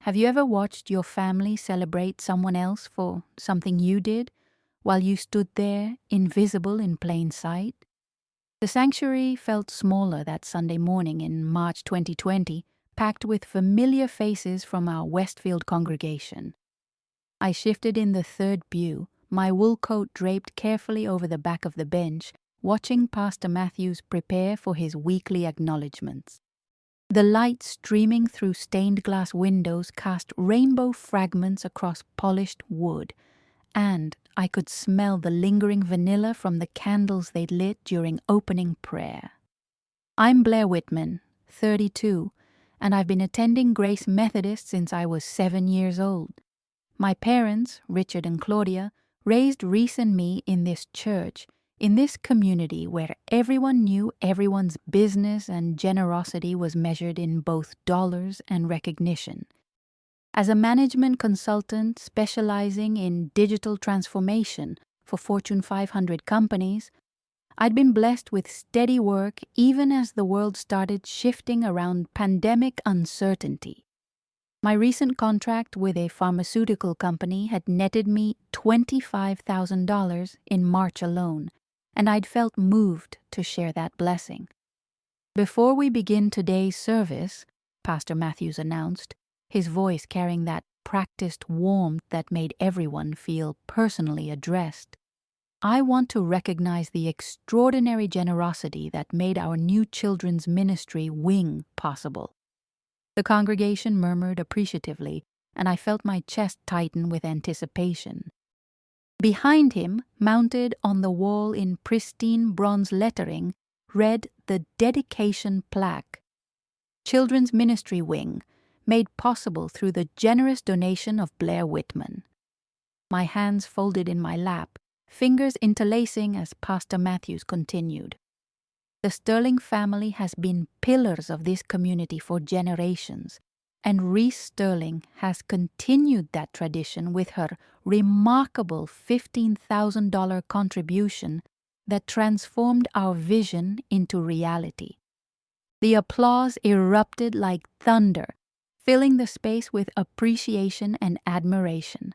Have you ever watched your family celebrate someone else for something you did while you stood there, invisible in plain sight? The sanctuary felt smaller that Sunday morning in March 2020, packed with familiar faces from our Westfield congregation. I shifted in the third pew, my wool coat draped carefully over the back of the bench, watching Pastor Matthews prepare for his weekly acknowledgments. The light streaming through stained glass windows cast rainbow fragments across polished wood, and I could smell the lingering vanilla from the candles they'd lit during opening prayer. I'm Blair Whitman, 32, and I've been attending Grace Methodist since I was 7 years old. My parents, Richard and Claudia, raised Reese and me in this church, in this community where everyone knew everyone's business and generosity was measured in both dollars and recognition. As a management consultant specializing in digital transformation for Fortune 500 companies, I'd been blessed with steady work even as the world started shifting around pandemic uncertainty. My recent contract with a pharmaceutical company had netted me $25,000 in March alone, and I'd felt moved to share that blessing. Before we begin today's service, Pastor Matthews announced, his voice carrying that practiced warmth that made everyone feel personally addressed, I want to recognize the extraordinary generosity that made our new children's ministry wing possible. The congregation murmured appreciatively, and I felt my chest tighten with anticipation. Behind him, mounted on the wall in pristine bronze lettering, read the dedication plaque. Children's Ministry Wing, made possible through the generous donation of Blair Whitman. My hands folded in my lap, fingers interlacing as Pastor Matthews continued. The Sterling family has been pillars of this community for generations, and Reese Sterling has continued that tradition with her remarkable $15,000 contribution that transformed our vision into reality. The applause erupted like thunder, filling the space with appreciation and admiration.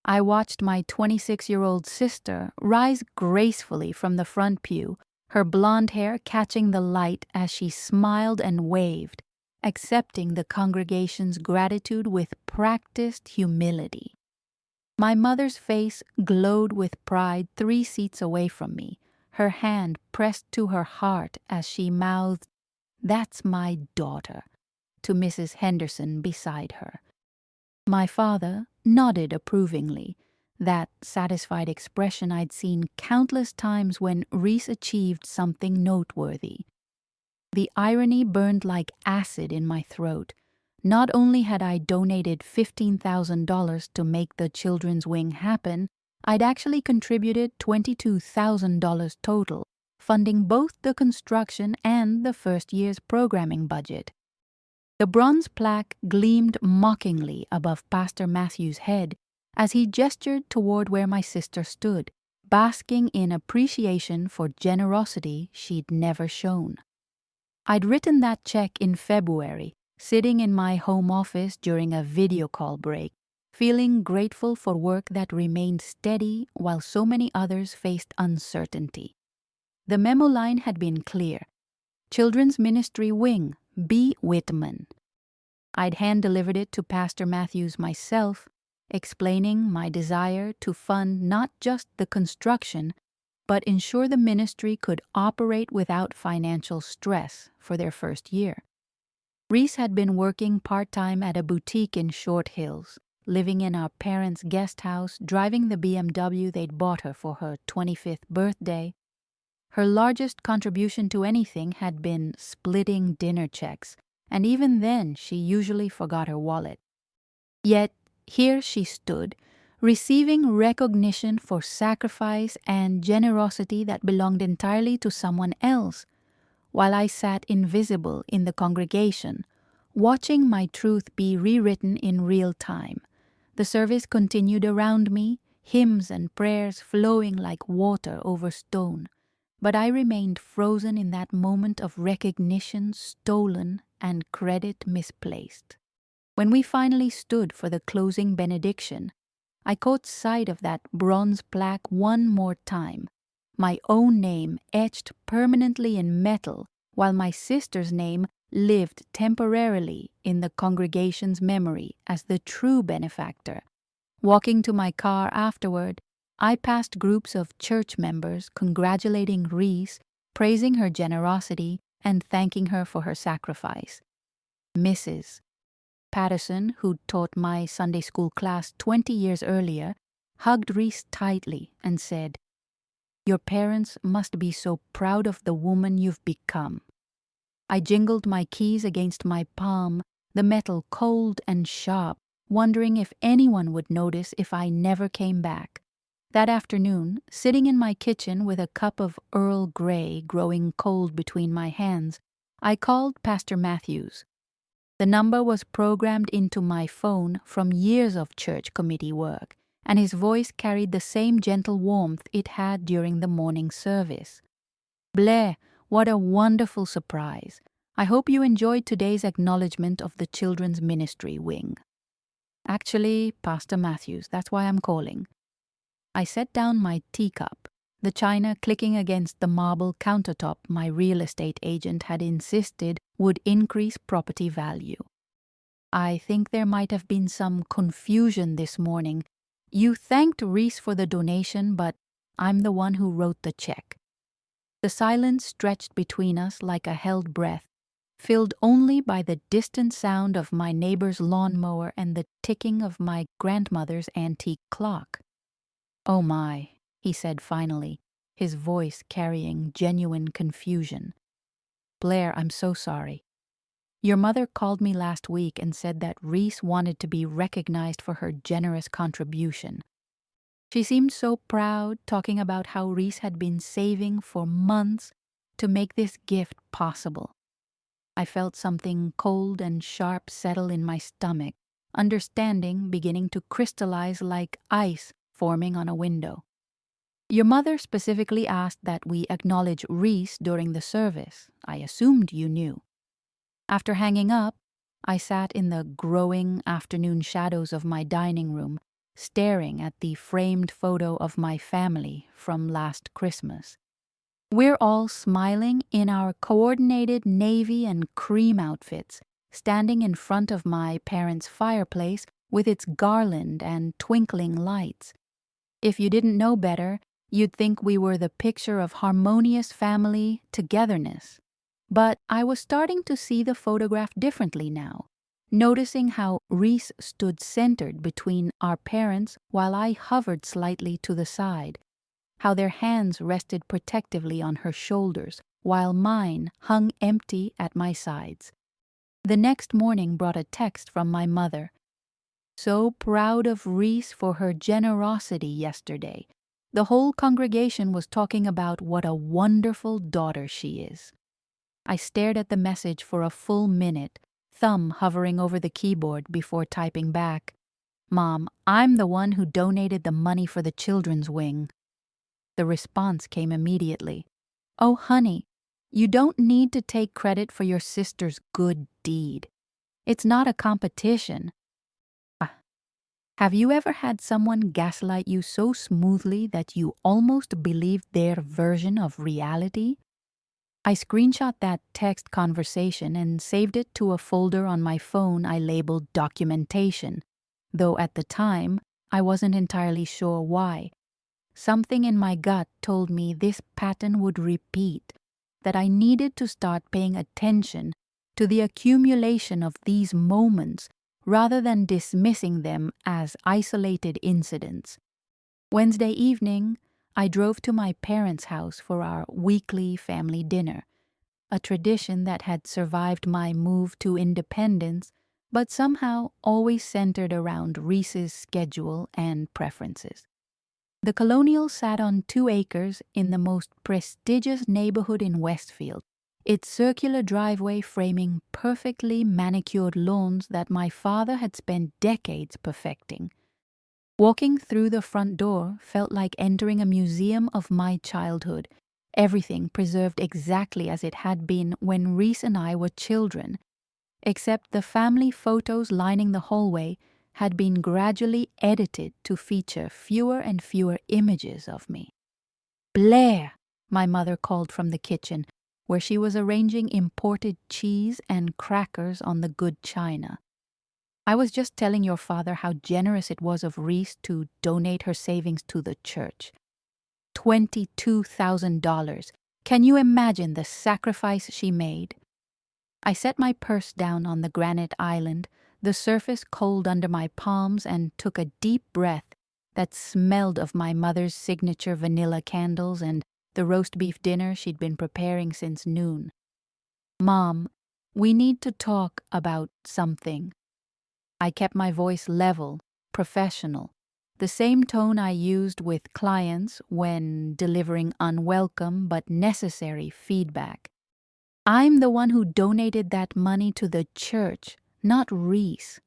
I watched my 26-year-old sister rise gracefully from the front pew, her blonde hair catching the light as she smiled and waved, accepting the congregation's gratitude with practiced humility. My mother's face glowed with pride 3 seats away from me, her hand pressed to her heart as she mouthed, "That's my daughter," to Mrs. Henderson beside her. My father nodded approvingly, that satisfied expression I'd seen countless times when Reese achieved something noteworthy. The irony burned like acid in my throat. Not only had I donated $15,000 to make the children's wing happen, I'd actually contributed $22,000 total, funding both the construction and the first year's programming budget. The bronze plaque gleamed mockingly above Pastor Matthews' head as he gestured toward where my sister stood, basking in appreciation for generosity she'd never shown. I'd written that check in February, sitting in my home office during a video call break, feeling grateful for work that remained steady while so many others faced uncertainty. The memo line had been clear: Children's Ministry Wing, B. Whitman. I'd hand-delivered it to Pastor Matthews myself, explaining my desire to fund not just the construction, but ensure the ministry could operate without financial stress for their first year. Reese had been working part-time at a boutique in Short Hills, living in our parents' guest house, driving the BMW they'd bought her for her 25th birthday. Her largest contribution to anything had been splitting dinner checks, and even then she usually forgot her wallet. Yet here she stood, receiving recognition for sacrifice and generosity that belonged entirely to someone else, while I sat invisible in the congregation, watching my truth be rewritten in real time. The service continued around me, hymns and prayers flowing like water over stone, but I remained frozen in that moment of recognition stolen and credit misplaced. When we finally stood for the closing benediction, I caught sight of that bronze plaque one more time, my own name etched permanently in metal, while my sister's name lived temporarily in the congregation's memory as the true benefactor. Walking to my car afterward, I passed groups of church members congratulating Reese, praising her generosity, and thanking her for her sacrifice. Mrs. Patterson, who taught my Sunday school class 20 years earlier, hugged Reese tightly and said, "Your parents must be so proud of the woman you've become." I jingled my keys against my palm, the metal cold and sharp, wondering if anyone would notice if I never came back. That afternoon, sitting in my kitchen with a cup of Earl Grey growing cold between my hands, I called Pastor Matthews. The number was programmed into my phone from years of church committee work, and his voice carried the same gentle warmth it had during the morning service. "Blair, what a wonderful surprise. I hope you enjoyed today's acknowledgement of the children's ministry wing." "Actually, Pastor Matthews, that's why I'm calling." I set down my teacup, the china clicking against the marble countertop my real estate agent had insisted would increase property value. "I think there might have been some confusion this morning. You thanked Reese for the donation, but I'm the one who wrote the check." The silence stretched between us like a held breath, filled only by the distant sound of my neighbor's lawnmower and the ticking of my grandmother's antique clock. "Oh my," he said finally, his voice carrying genuine confusion. "Blair, I'm so sorry. Your mother called me last week and said that Reese wanted to be recognized for her generous contribution. She seemed so proud, talking about how Reese had been saving for months to make this gift possible." I felt something cold and sharp settle in my stomach, understanding beginning to crystallize like ice forming on a window. "Your mother specifically asked that we acknowledge Reese during the service. I assumed you knew." After hanging up, I sat in the growing afternoon shadows of my dining room, staring at the framed photo of my family from last Christmas. We're all smiling in our coordinated navy and cream outfits, standing in front of my parents' fireplace with its garland and twinkling lights. If you didn't know better, you'd think we were the picture of harmonious family togetherness. But I was starting to see the photograph differently now, noticing how Reese stood centered between our parents while I hovered slightly to the side, how their hands rested protectively on her shoulders while mine hung empty at my sides. The next morning brought a text from my mother. "So proud of Reese for her generosity yesterday. The whole congregation was talking about what a wonderful daughter she is." I stared at the message for a full minute, thumb hovering over the keyboard before typing back, "Mom, I'm the one who donated the money for the children's wing." The response came immediately. "Oh, honey, you don't need to take credit for your sister's good deed. It's not a competition." Have you ever had someone gaslight you so smoothly that you almost believed their version of reality? I screenshot that text conversation and saved it to a folder on my phone I labeled documentation, though at the time I wasn't entirely sure why. Something in my gut told me this pattern would repeat, that I needed to start paying attention to the accumulation of these moments rather than dismissing them as isolated incidents. Wednesday evening, I drove to my parents' house for our weekly family dinner, a tradition that had survived my move to independence, but somehow always centered around Reese's schedule and preferences. The Colonial sat on 2 acres in the most prestigious neighborhood in Westfield, its circular driveway framing perfectly manicured lawns that my father had spent decades perfecting. Walking through the front door felt like entering a museum of my childhood, everything preserved exactly as it had been when Reese and I were children. except the family photos lining the hallway had been gradually edited to feature fewer and fewer images of me. "Blair," my mother called from the kitchen, where she was arranging imported cheese and crackers on the good china. "I was just telling your father how generous it was of Reese to donate her savings to the church. $22,000. Can you imagine the sacrifice she made?" I set my purse down on the granite island, the surface cold under my palms, and took a deep breath that smelled of my mother's signature vanilla candles and the roast beef dinner she'd been preparing since noon. "Mom, we need to talk about something." I kept my voice level, professional, the same tone I used with clients when delivering unwelcome but necessary feedback. "I'm the one who donated that money to the church, not Reese.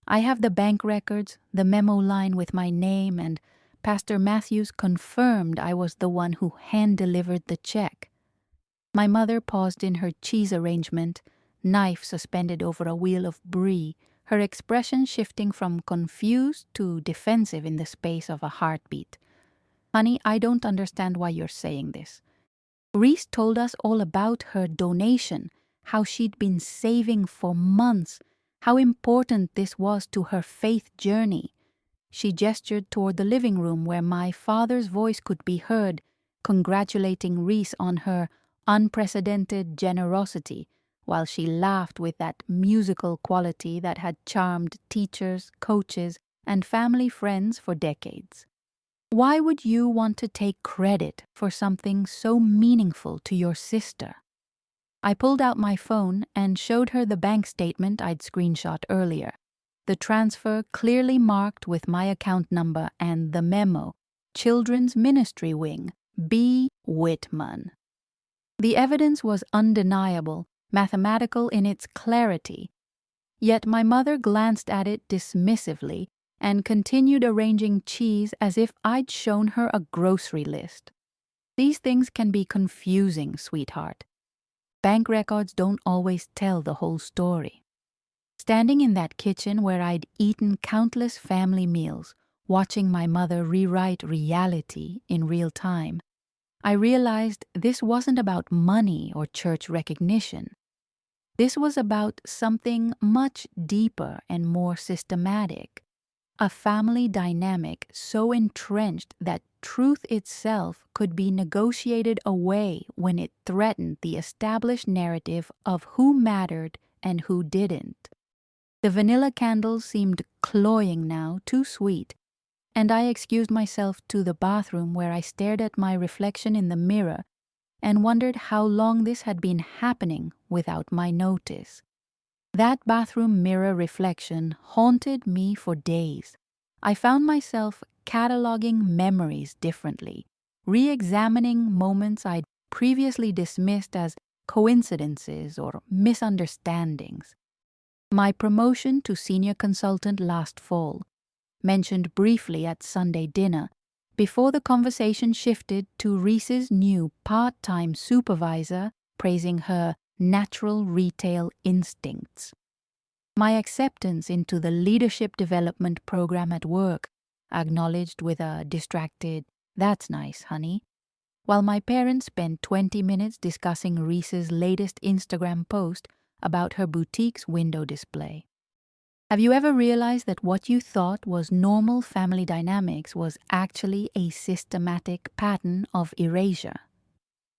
I have the bank records, the memo line with my name, and Pastor Matthews confirmed I was the one who hand-delivered the check." My mother paused in her cheese arrangement, knife suspended over a wheel of brie, her expression shifting from confused to defensive in the space of a heartbeat. "Honey, I don't understand why you're saying this. Reese told us all about her donation, how she'd been saving for months, how important this was to her faith journey." She gestured toward the living room where my father's voice could be heard, congratulating Reese on her unprecedented generosity, while she laughed with that musical quality that had charmed teachers, coaches, and family friends for decades. "Why would you want to take credit for something so meaningful to your sister?" I pulled out my phone and showed her the bank statement I'd screenshot earlier, the transfer clearly marked with my account number and the memo, "Children's Ministry Wing, B. Whitman." The evidence was undeniable, mathematical in its clarity. Yet my mother glanced at it dismissively and continued arranging cheese as if I'd shown her a grocery list. "These things can be confusing, sweetheart. Bank records don't always tell the whole story." Standing in that kitchen where I'd eaten countless family meals, watching my mother rewrite reality in real time, I realized this wasn't about money or church recognition. This was about something much deeper and more systematic, a family dynamic so entrenched that truth itself could be negotiated away when it threatened the established narrative of who mattered and who didn't. The vanilla candles seemed cloying now, too sweet, and I excused myself to the bathroom where I stared at my reflection in the mirror and wondered how long this had been happening without my notice. That bathroom mirror reflection haunted me for days. I found myself cataloging memories differently, re-examining moments I'd previously dismissed as coincidences or misunderstandings. My promotion to senior consultant last fall, mentioned briefly at Sunday dinner, before the conversation shifted to Reese's new part-time supervisor praising her natural retail instincts. My acceptance into the leadership development program at work, acknowledged with a distracted, "That's nice, honey," while my parents spent 20 minutes discussing Reese's latest Instagram post about her boutique's window display. Have you ever realized that what you thought was normal family dynamics was actually a systematic pattern of erasure?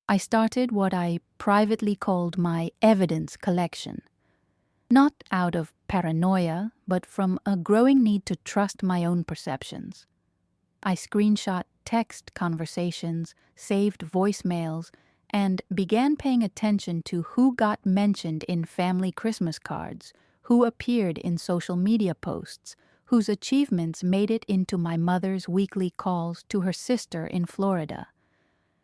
I started what I privately called my evidence collection. Not out of paranoia, but from a growing need to trust my own perceptions. I screenshot text conversations, saved voicemails, and began paying attention to who got mentioned in family Christmas cards, who appeared in social media posts, whose achievements made it into my mother's weekly calls to her sister in Florida.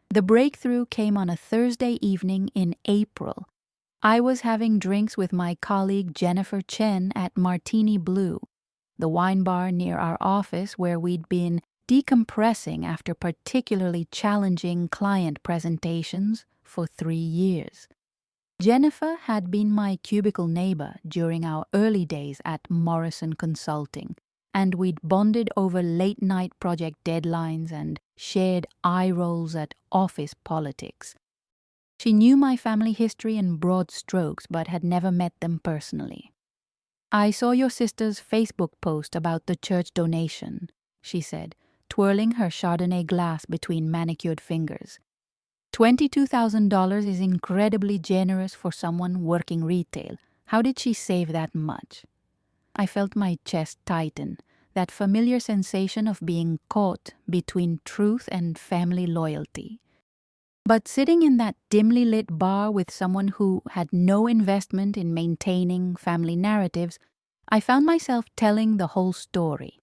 The breakthrough came on a Thursday evening in April. I was having drinks with my colleague Jennifer Chen at Martini Blue, the wine bar near our office where we'd been decompressing after particularly challenging client presentations for 3 years. Jennifer had been my cubicle neighbor during our early days at Morrison Consulting, and we'd bonded over late-night project deadlines and shared eye rolls at office politics. She knew my family history in broad strokes but had never met them personally. "I saw your sister's Facebook post about the church donation," she said, twirling her Chardonnay glass between manicured fingers. $22,000 is incredibly generous for someone working retail. How did she save that much? I felt my chest tighten, that familiar sensation of being caught between truth and family loyalty. But sitting in that dimly lit bar with someone who had no investment in maintaining family narratives, I found myself telling the whole story.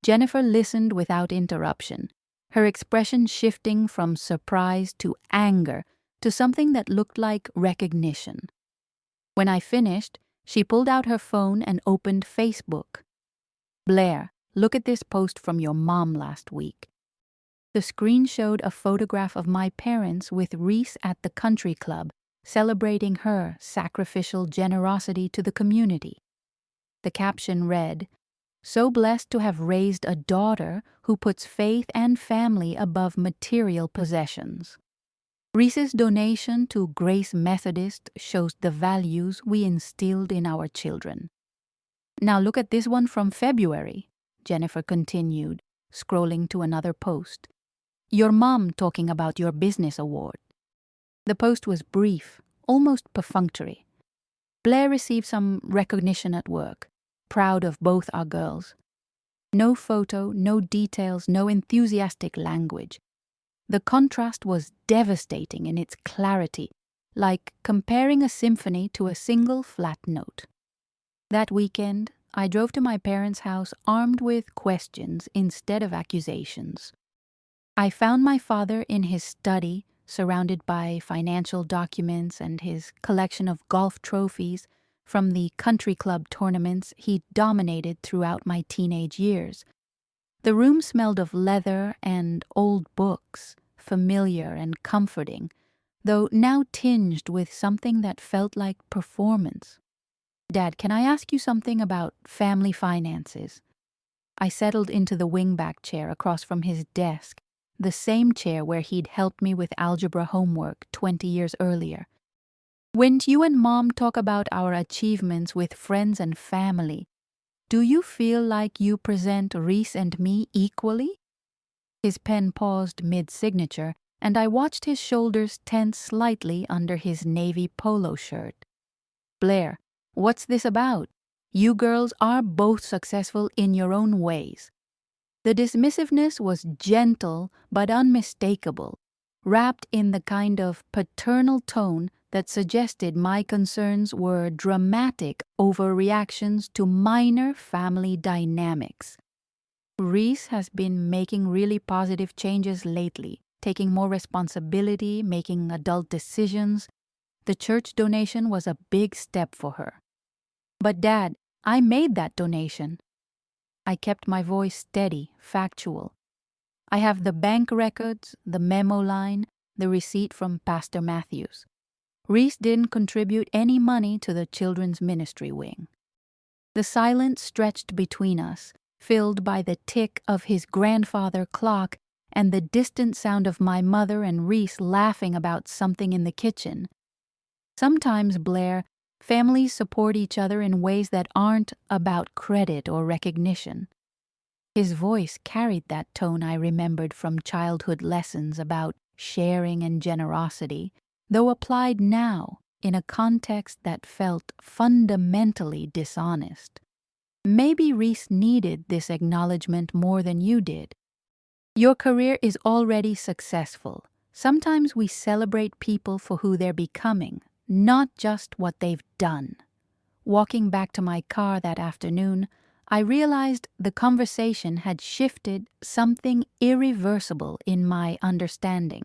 Jennifer listened without interruption, her expression shifting from surprise to anger to something that looked like recognition. When I finished, she pulled out her phone and opened Facebook. "Blair, look at this post from your mom last week." The screen showed a photograph of my parents with Reese at the country club, celebrating her sacrificial generosity to the community. The caption read, "So blessed to have raised a daughter who puts faith and family above material possessions." Reese's donation to Grace Methodist shows the values we instilled in our children. "Now look at this one from February," Jennifer continued, scrolling to another post. "Your mom talking about your business award." The post was brief, almost perfunctory. "Blair received some recognition at work. Proud of both our girls." No photo, no details, no enthusiastic language. The contrast was devastating in its clarity, like comparing a symphony to a single flat note. That weekend, I drove to my parents' house armed with questions instead of accusations. I found my father in his study, surrounded by financial documents and his collection of golf trophies from the country club tournaments he'd dominated throughout my teenage years. The room smelled of leather and old books, familiar and comforting, though now tinged with something that felt like performance. "Dad, can I ask you something about family finances?" I settled into the wingback chair across from his desk, the same chair where he'd helped me with algebra homework 20 years earlier. "When you and Mom talk about our achievements with friends and family, do you feel like you present Reese and me equally?" His pen paused mid-signature, and I watched his shoulders tense slightly under his navy polo shirt. "Blair, what's this about? You girls are both successful in your own ways." The dismissiveness was gentle but unmistakable, wrapped in the kind of paternal tone that suggested my concerns were dramatic overreactions to minor family dynamics. "Reese has been making really positive changes lately, taking more responsibility, making adult decisions. The church donation was a big step for her." "But Dad, I made that donation." I kept my voice steady, factual. "I have the bank records, the memo line, the receipt from Pastor Matthews. Reese didn't contribute any money to the children's ministry wing." The silence stretched between us, filled by the tick of his grandfather clock and the distant sound of my mother and Reese laughing about something in the kitchen. "Sometimes, Blair, families support each other in ways that aren't about credit or recognition." His voice carried that tone I remembered from childhood lessons about sharing and generosity, though applied now in a context that felt fundamentally dishonest. "Maybe Reese needed this acknowledgement more than you did. Your career is already successful. Sometimes we celebrate people for who they're becoming, not just what they've done." Walking back to my car that afternoon, I realized the conversation had shifted something irreversible in my understanding.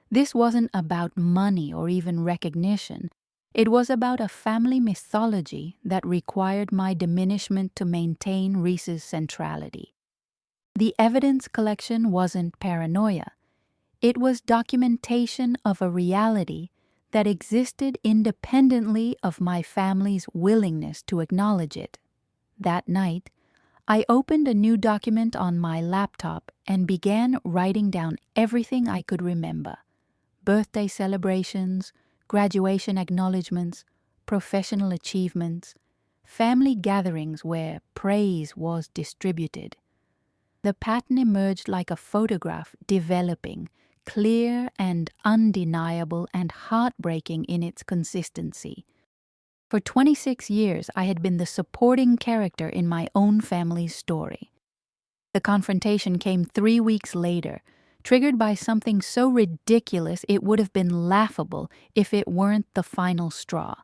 This wasn't about money or even recognition. It was about a family mythology that required my diminishment to maintain Reese's centrality. The evidence collection wasn't paranoia. It was documentation of a reality that existed independently of my family's willingness to acknowledge it. That night, I opened a new document on my laptop and began writing down everything I could remember: birthday celebrations, graduation acknowledgments, professional achievements, family gatherings where praise was distributed. The pattern emerged like a photograph, developing, clear and undeniable and heartbreaking in its consistency. For 26 years, I had been the supporting character in my own family's story. The confrontation came 3 weeks later, triggered by something so ridiculous it would have been laughable if it weren't the final straw.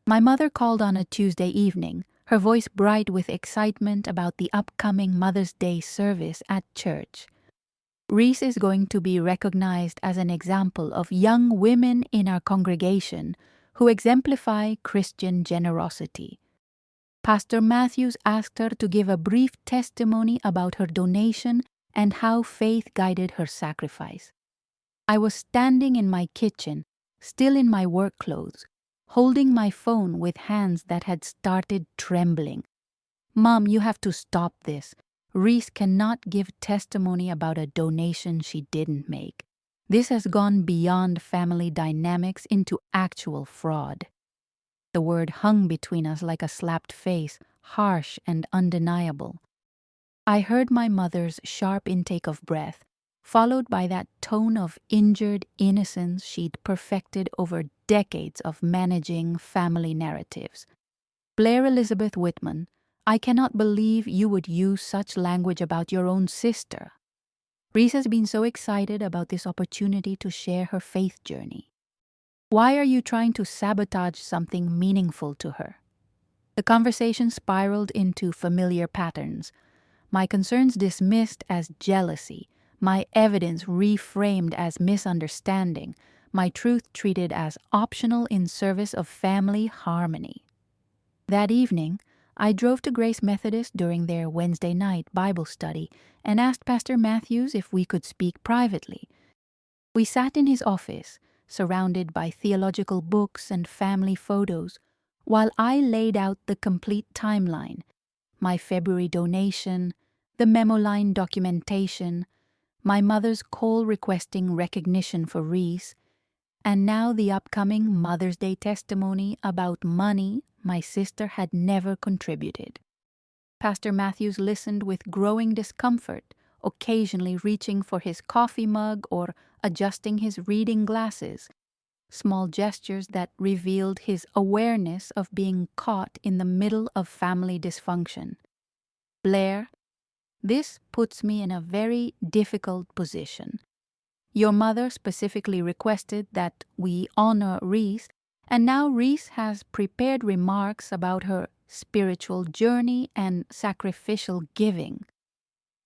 My mother called on a Tuesday evening, her voice bright with excitement about the upcoming Mother's Day service at church. Reese is going to be recognized as an example of young women in our congregation who exemplify Christian generosity. Pastor Matthews asked her to give a brief testimony about her donation and how faith guided her sacrifice. I was standing in my kitchen, still in my work clothes, holding my phone with hands that had started trembling. "Mom, you have to stop this. Reese cannot give testimony about a donation she didn't make. This has gone beyond family dynamics into actual fraud." The word hung between us like a slapped face, harsh and undeniable. I heard my mother's sharp intake of breath, followed by that tone of injured innocence she'd perfected over decades of managing family narratives. "Blair Elizabeth Whitman, I cannot believe you would use such language about your own sister." Reese has been so excited about this opportunity to share her faith journey. Why are you trying to sabotage something meaningful to her? The conversation spiraled into familiar patterns. My concerns dismissed as jealousy, my evidence reframed as misunderstanding, my truth treated as optional in service of family harmony. That evening, I drove to Grace Methodist during their Wednesday night Bible study and asked Pastor Matthews if we could speak privately. We sat in his office, surrounded by theological books and family photos, while I laid out the complete timeline: my February donation, the memo line documentation, my mother's call requesting recognition for Reese, and now the upcoming Mother's Day testimony about money my sister had never contributed. Pastor Matthews listened with growing discomfort, occasionally reaching for his coffee mug or adjusting his reading glasses, small gestures that revealed his awareness of being caught in the middle of family dysfunction. "Blair, this puts me in a very difficult position. Your mother specifically requested that we honor Reese, and now Reese has prepared remarks about her spiritual journey and sacrificial giving.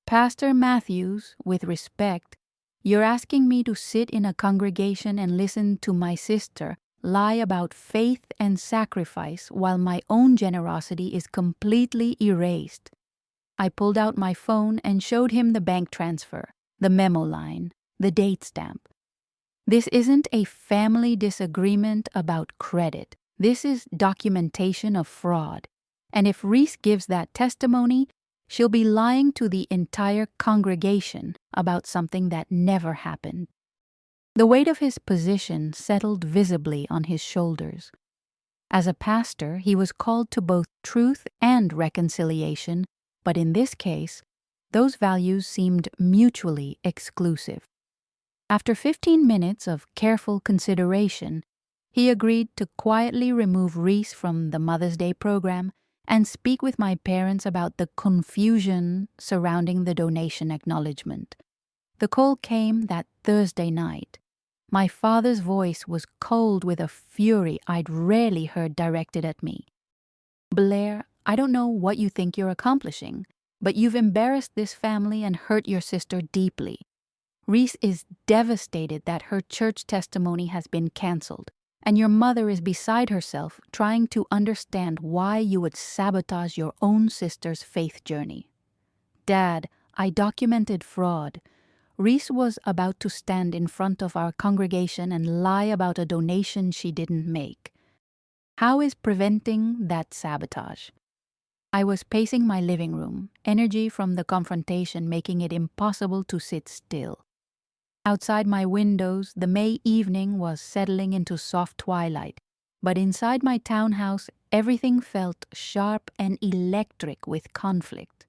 Pastor Matthews, with respect, you're asking me to sit in a congregation and listen to my sister lie about faith and sacrifice while my own generosity is completely erased." I pulled out my phone and showed him the bank transfer, the memo line, the date stamp. This isn't a family disagreement about credit. This is documentation of fraud. And if Reese gives that testimony, she'll be lying to the entire congregation about something that never happened. The weight of his position settled visibly on his shoulders. As a pastor, he was called to both truth and reconciliation, but in this case, those values seemed mutually exclusive. After 15 minutes of careful consideration, he agreed to quietly remove Reese from the Mother's Day program and speak with my parents about the confusion surrounding the donation acknowledgement. The call came that Thursday night. My father's voice was cold with a fury I'd rarely heard directed at me. "Blair, I don't know what you think you're accomplishing, but you've embarrassed this family and hurt your sister deeply. Reese is devastated that her church testimony has been canceled, and your mother is beside herself trying to understand why you would sabotage your own sister's faith journey. Dad, I documented fraud. Reese was about to stand in front of our congregation and lie about a donation she didn't make. How is preventing that sabotage? I was pacing my living room, energy from the confrontation making it impossible to sit still. Outside my windows, the May evening was settling into soft twilight, but inside my townhouse, everything felt sharp and electric with conflict.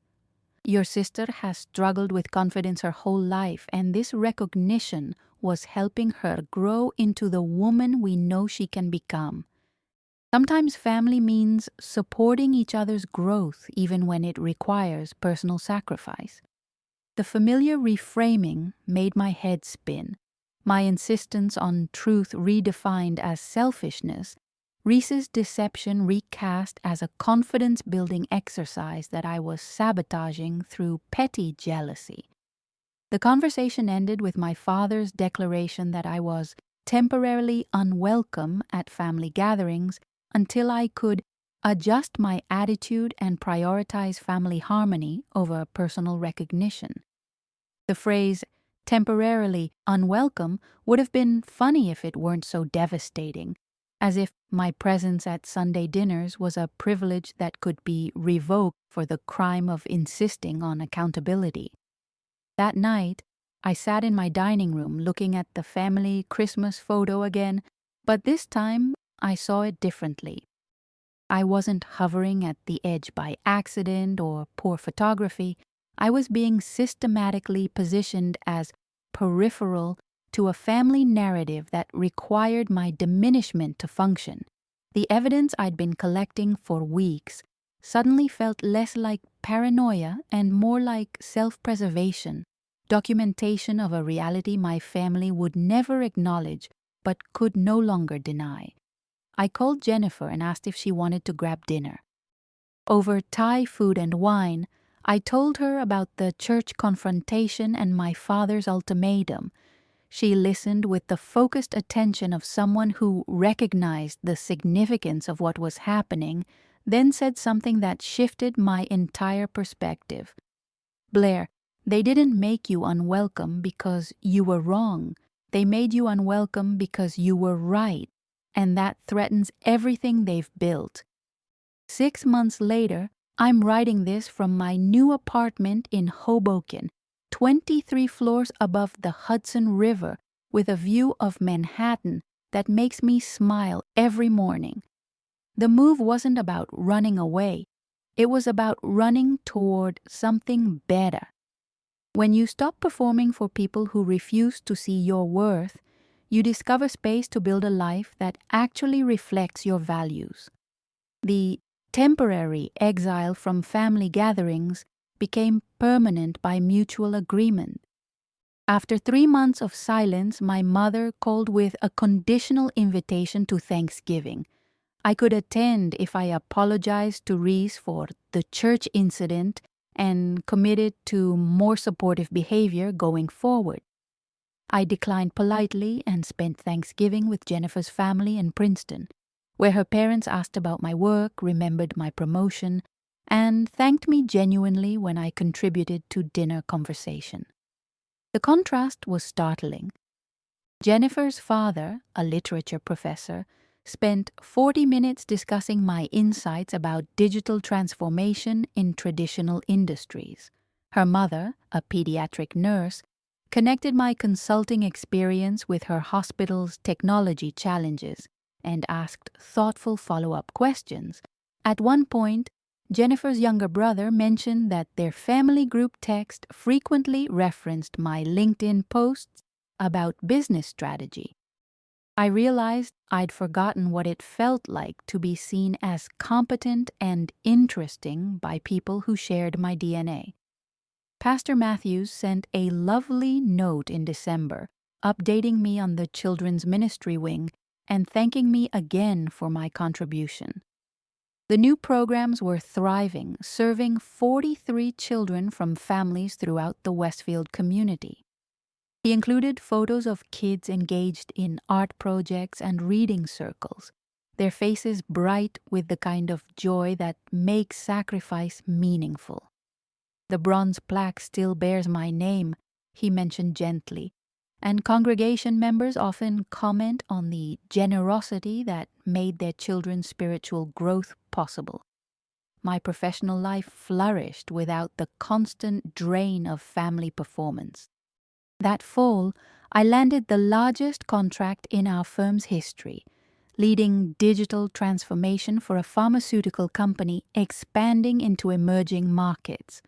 Your sister has struggled with confidence her whole life, and this recognition was helping her grow into the woman we know she can become. Sometimes family means supporting each other's growth even when it requires personal sacrifice. The familiar reframing made my head spin. My insistence on truth redefined as selfishness, Reese's deception recast as a confidence-building exercise that I was sabotaging through petty jealousy. The conversation ended with my father's declaration that I was temporarily unwelcome at family gatherings until I could adjust my attitude and prioritize family harmony over personal recognition. The phrase temporarily unwelcome would have been funny if it weren't so devastating, as if my presence at Sunday dinners was a privilege that could be revoked for the crime of insisting on accountability. That night, I sat in my dining room looking at the family Christmas photo again, but this time I saw it differently. I wasn't hovering at the edge by accident or poor photography. I was being systematically positioned as peripheral to a family narrative that required my diminishment to function. The evidence I'd been collecting for weeks suddenly felt less like paranoia and more like self-preservation, documentation of a reality my family would never acknowledge but could no longer deny. I called Jennifer and asked if she wanted to grab dinner. Over Thai food and wine, I told her about the church confrontation and my father's ultimatum. She listened with the focused attention of someone who recognized the significance of what was happening, then said something that shifted my entire perspective. Blair, they didn't make you unwelcome because you were wrong. They made you unwelcome because you were right, and that threatens everything they've built. 6 months later, I'm writing this from my new apartment in Hoboken, 23 floors above the Hudson River, with a view of Manhattan that makes me smile every morning. The move wasn't about running away. It was about running toward something better. When you stop performing for people who refuse to see your worth, you discover space to build a life that actually reflects your values. The temporary exile from family gatherings became permanent by mutual agreement. After 3 months of silence, my mother called with a conditional invitation to Thanksgiving. I could attend if I apologized to Reese for the church incident and committed to more supportive behavior going forward. I declined politely and spent Thanksgiving with Jennifer's family in Princeton, where her parents asked about my work, remembered my promotion, and thanked me genuinely when I contributed to dinner conversation. The contrast was startling. Jennifer's father, a literature professor, spent 40 minutes discussing my insights about digital transformation in traditional industries. Her mother, a pediatric nurse, connected my consulting experience with her hospital's technology challenges and asked thoughtful follow-up questions. At one point, Jennifer's younger brother mentioned that their family group text frequently referenced my LinkedIn posts about business strategy. I realized I'd forgotten what it felt like to be seen as competent and interesting by people who shared my DNA. Pastor Matthews sent a lovely note in December, updating me on the children's ministry wing and thanking me again for my contribution. The new programs were thriving, serving 43 children from families throughout the Westfield community. He included photos of kids engaged in art projects and reading circles, their faces bright with the kind of joy that makes sacrifice meaningful. The bronze plaque still bears my name, he mentioned gently, and congregation members often comment on the generosity that made their children's spiritual growth possible. My professional life flourished without the constant drain of family performance. That fall, I landed the largest contract in our firm's history, leading digital transformation for a pharmaceutical company expanding into emerging markets.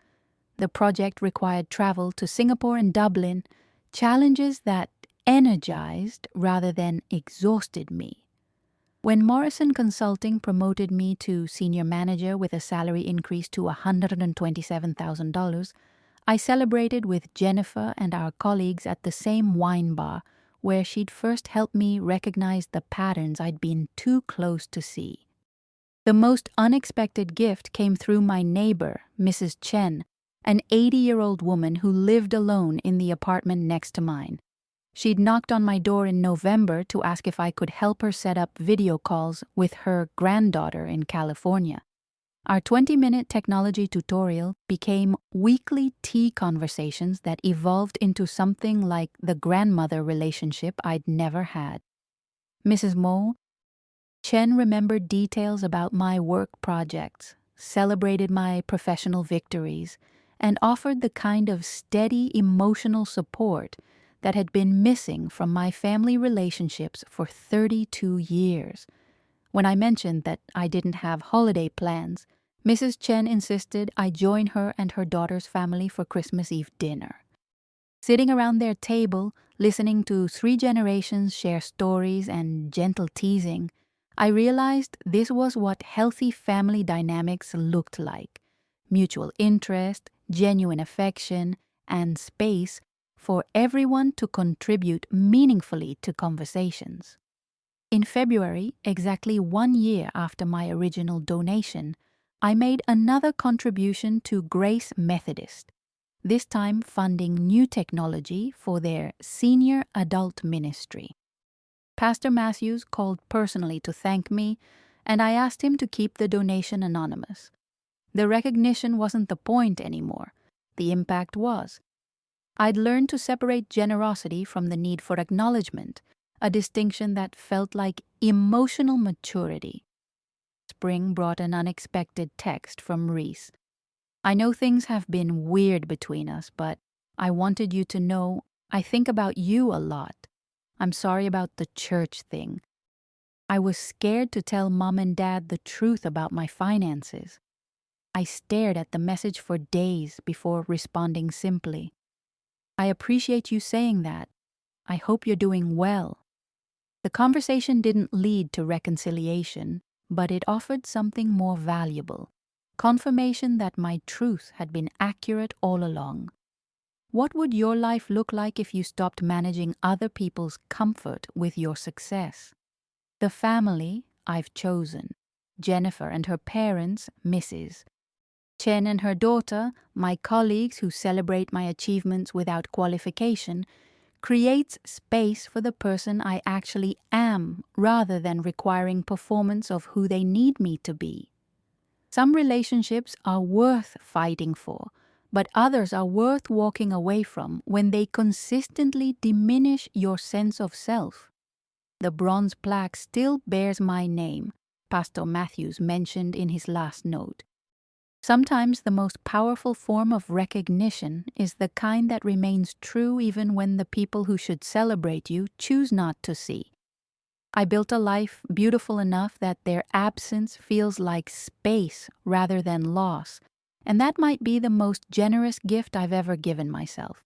The project required travel to Singapore and Dublin, challenges that energized rather than exhausted me. When Morrison Consulting promoted me to senior manager with a salary increase to $127,000, I celebrated with Jennifer and our colleagues at the same wine bar where she'd first helped me recognize the patterns I'd been too close to see. The most unexpected gift came through my neighbor, Mrs. Chen, an 80-year-old woman who lived alone in the apartment next to mine. She'd knocked on my door in November to ask if I could help her set up video calls with her granddaughter in California. Our 20-minute technology tutorial became weekly tea conversations that evolved into something like the grandmother relationship I'd never had. Mrs. Mo, Chen remembered details about my work projects, celebrated my professional victories, and offered the kind of steady emotional support that had been missing from my family relationships for 32 years. When I mentioned that I didn't have holiday plans, Mrs. Chen insisted I join her and her daughter's family for Christmas Eve dinner. Sitting around their table, listening to 3 generations share stories and gentle teasing, I realized this was what healthy family dynamics looked like: mutual interest, genuine affection, and space for everyone to contribute meaningfully to conversations. In February, exactly 1 year after my original donation, I made another contribution to Grace Methodist, this time funding new technology for their senior adult ministry. Pastor Matthews called personally to thank me, and I asked him to keep the donation anonymous. The recognition wasn't the point anymore. The impact was. I'd learned to separate generosity from the need for acknowledgement, a distinction that felt like emotional maturity. Spring brought an unexpected text from Reese. I know things have been weird between us, but I wanted you to know I think about you a lot. I'm sorry about the church thing. I was scared to tell Mom and Dad the truth about my finances. I stared at the message for days before responding simply. I appreciate you saying that. I hope you're doing well. The conversation didn't lead to reconciliation, but it offered something more valuable: confirmation that my truth had been accurate all along. What would your life look like if you stopped managing other people's comfort with your success? The family I've chosen: Jennifer and her parents, Mrs. Chen and her daughter, my colleagues who celebrate my achievements without qualification, creates space for the person I actually am rather than requiring performance of who they need me to be. Some relationships are worth fighting for, but others are worth walking away from when they consistently diminish your sense of self. The bronze plaque still bears my name, Pastor Matthews mentioned in his last note. Sometimes the most powerful form of recognition is the kind that remains true even when the people who should celebrate you choose not to see. I built a life beautiful enough that their absence feels like space rather than loss, and that might be the most generous gift I've ever given myself.